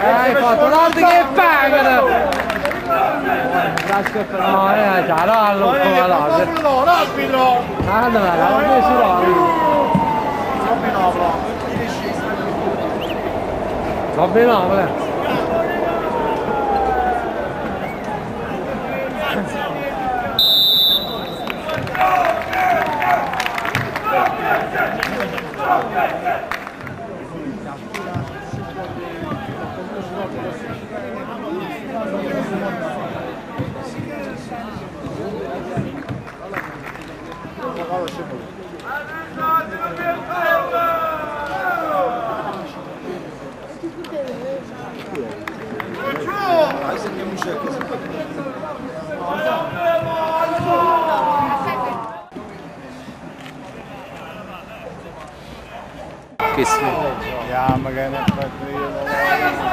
Hai fatto l'altro che pagano! No, già, no, allora, No, l'arbitro! allora, non mi si va bene, Che sì. Ja, magari non faccio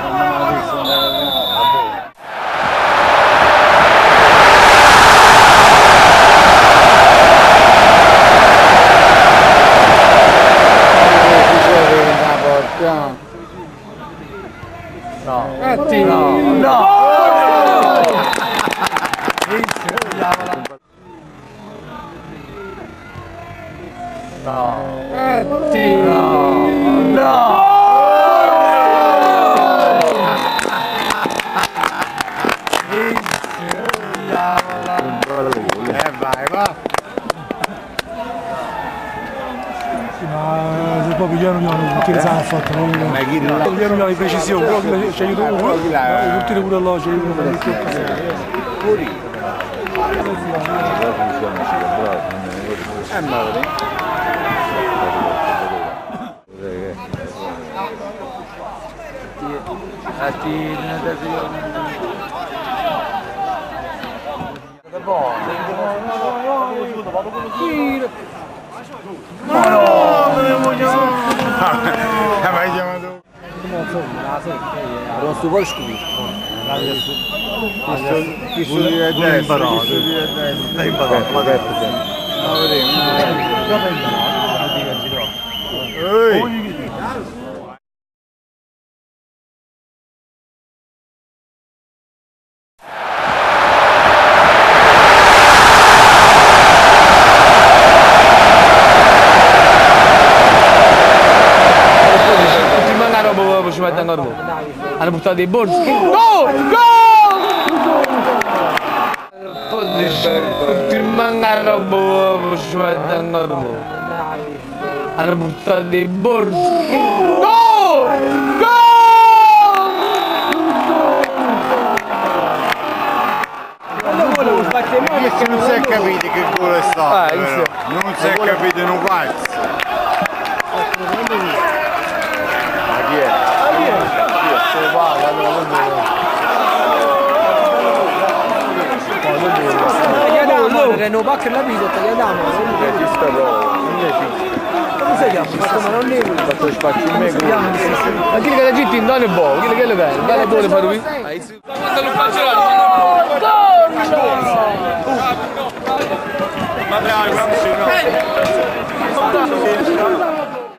vai, va! Ma se poi pigliano perché le sanno fatto, pigliano di precisione, però ci aiuta uno, tutti pure là, ci aiutano per il tempo. Vai chiamato. Non sto poi scuro. Questo di destra, questo di destra. Stai imparato, ma detto sempre. Ma vediamo. ci mettono a roba. Hanno buttato dei borsi. Go! Go! Prima a roba ci mettono a roba. Hanno buttato dei borsi. Go! Go! Perché non si è capito che gol è stato, non si è capito un cazzo. Non pacca la vita, tagliamo. Come si chiama? Ma non ne vuoi. Faccio spaccio in me. Ma chi che la gente non è buono, chi che le vede? Ma le vuole fare lui? Quando lo faccio Ma dai, guarda.